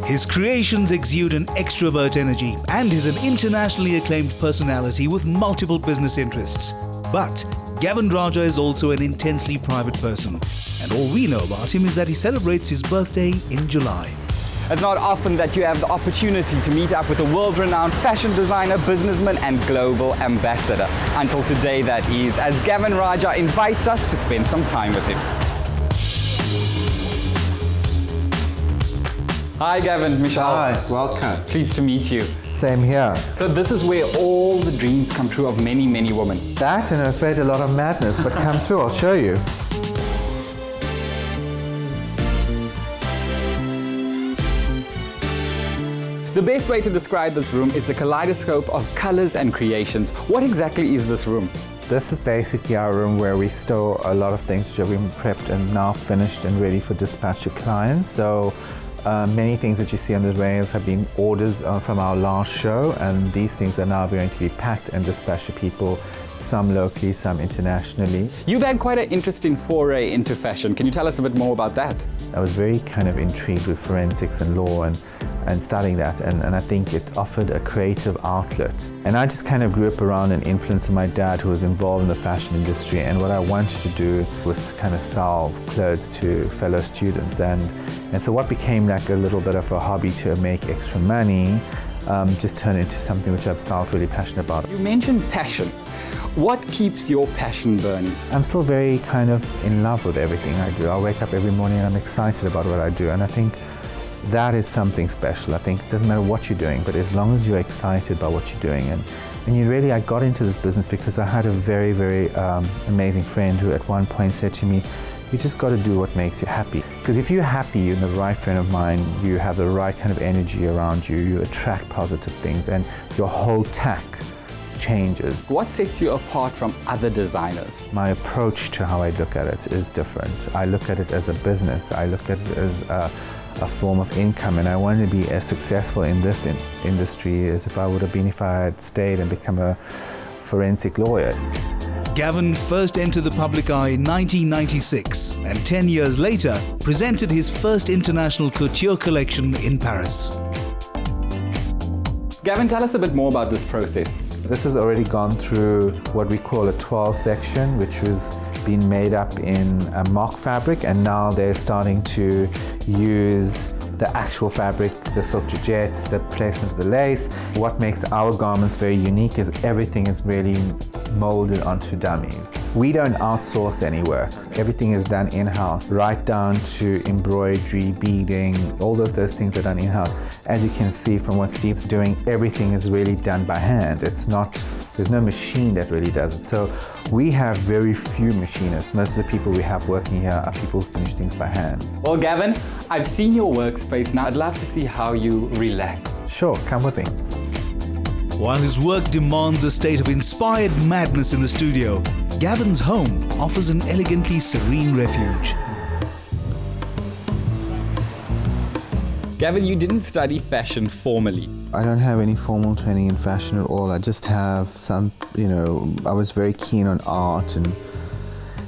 His creations exude an extrovert energy and is an internationally acclaimed personality with multiple business interests. But Gavin Rajah is also an intensely private person, and all we know about him is that he celebrates his birthday in July. It's not often that you have the opportunity to meet up with a world-renowned fashion designer, businessman and global ambassador. Until today, that is, as Gavin Rajah invites us to spend some time with him. Hi Gavin, Mishal. Hi, welcome. Pleased to meet you. Same here. So this is where all the dreams come true of many, many women. That and I'm afraid a lot of madness, but come through, I'll show you. The best way to describe this room is the kaleidoscope of colors and creations. What exactly is this room? This is basically our room where we store a lot of things which have been prepped and now finished and ready for dispatch to clients. So many things that you see on the rails have been orders from our last show, and these things are now going to be packed and dispatched to people, some locally, some internationally. You've had quite an interesting foray into fashion. Can you tell us a bit more about that? I was very kind of intrigued with forensics and law and studying that, and I think it offered a creative outlet. And I just kind of grew up around an influence of my dad, who was involved in the fashion industry, and what I wanted to do was kind of sell clothes to fellow students, and so what became like a little bit of a hobby to make extra money just turned into something which I felt really passionate about. You mentioned passion. What keeps your passion burning? I'm still very kind of in love with everything I do. I wake up every morning and I'm excited about what I do, and I think that is something special. I think it doesn't matter what you're doing, but as long as you're excited about what you're doing. And you really, I got into this business because I had a very, very amazing friend who at one point said to me, you just got to do what makes you happy. Because if you're happy, you're the right friend of mine, you have the right kind of energy around you, you attract positive things, and your whole tack changes. What sets you apart from other designers? My approach to how I look at it is different. I look at it as a business. I look at it as a form of income, and I want to be as successful in this industry as if I would have been if I had stayed and become a forensic lawyer. Gavin first entered the public eye in 1996 and 10 years later presented his first international couture collection in Paris. Gavin, tell us a bit more about this process. This has already gone through what we call a 12 section, which was being made up in a mock fabric, and now they're starting to use the actual fabric, the silk georgette, the placement of the lace. What makes our garments very unique is everything is really molded onto dummies. We don't outsource any work. Everything is done in-house, right down to embroidery, beading, all of those things are done in-house. As you can see from what Steve's doing, everything is really done by hand. There's no machine that really does it. So we have very few machinists. Most of the people we have working here are people who finish things by hand. Well, Gavin, I've seen your workspace now. I'd love to see how you relax. Sure, come with me. While his work demands a state of inspired madness in the studio, Gavin's home offers an elegantly serene refuge. Gavin, you didn't study fashion formally. I don't have any formal training in fashion at all. I just have some, I was very keen on art and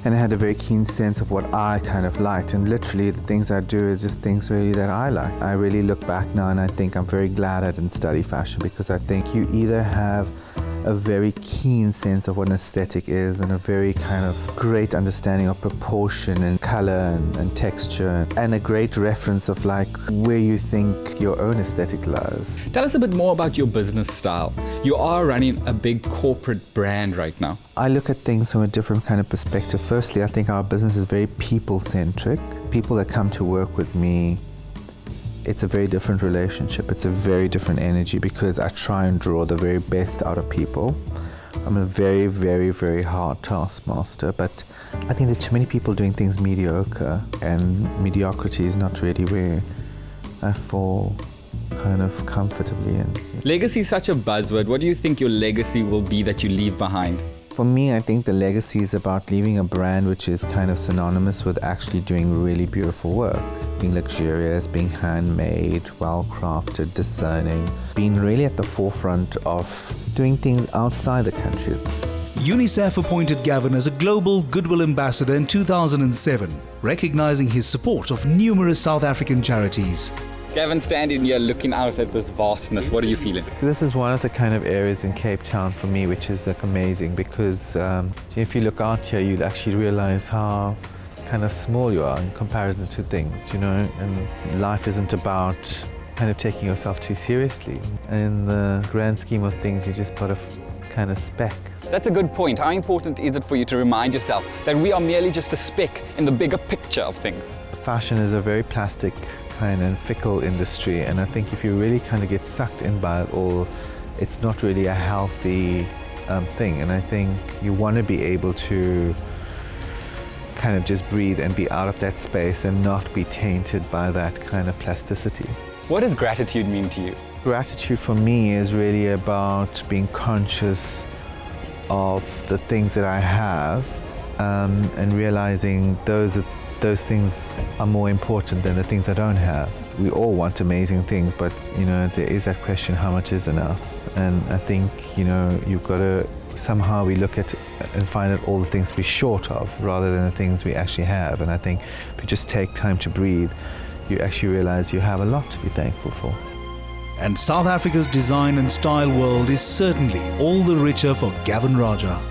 I had a very keen sense of what I kind of liked, and literally the things I do is just things really that I like. I really look back now and I think I'm very glad I didn't study fashion, because I think you either have a very keen sense of what an aesthetic is and a very kind of great understanding of proportion and color and texture, and a great reference of like where you think your own aesthetic lies. Tell us a bit more about your business style. You are running a big corporate brand right now. I look at things from a different kind of perspective. Firstly, I think our business is very people-centric. People that come to work with me, it's a very different relationship. It's a very different energy, because I try and draw the very best out of people. I'm a very, very, very hard taskmaster, but I think there's too many people doing things mediocre, and mediocrity is not really where I fall kind of comfortably in. Legacy is such a buzzword. What do you think your legacy will be that you leave behind? For me, I think the legacy is about leaving a brand which is kind of synonymous with actually doing really beautiful work. Being luxurious, being handmade, well-crafted, discerning, being really at the forefront of doing things outside the country. UNICEF appointed Gavin as a Global Goodwill Ambassador in 2007, recognizing his support of numerous South African charities. Gavin, standing here looking out at this vastness, what are you feeling? This is one of the kind of areas in Cape Town for me which is like amazing, because if you look out here you'll actually realize how kind of small you are in comparison to things, you know, and life isn't about kind of taking yourself too seriously. And in the grand scheme of things, you're just but a kind of speck. That's a good point. How important is it for you to remind yourself that we are merely just a speck in the bigger picture of things? Fashion is a very plastic kind and fickle industry, and I think if you really kind of get sucked in by it all, it's not really a healthy thing. And I think you want to be able to kind of just breathe and be out of that space and not be tainted by that kind of plasticity. What does gratitude mean to you? Gratitude for me is really about being conscious of the things that I have and realizing those things are more important than the things I don't have. We all want amazing things, but you know, there is that question, how much is enough? And I think, you know, you've got to somehow we look at and find out all the things we're short of rather than the things we actually have. And I think if you just take time to breathe, you actually realize you have a lot to be thankful for. And South Africa's design and style world is certainly all the richer for Gavin Rajah.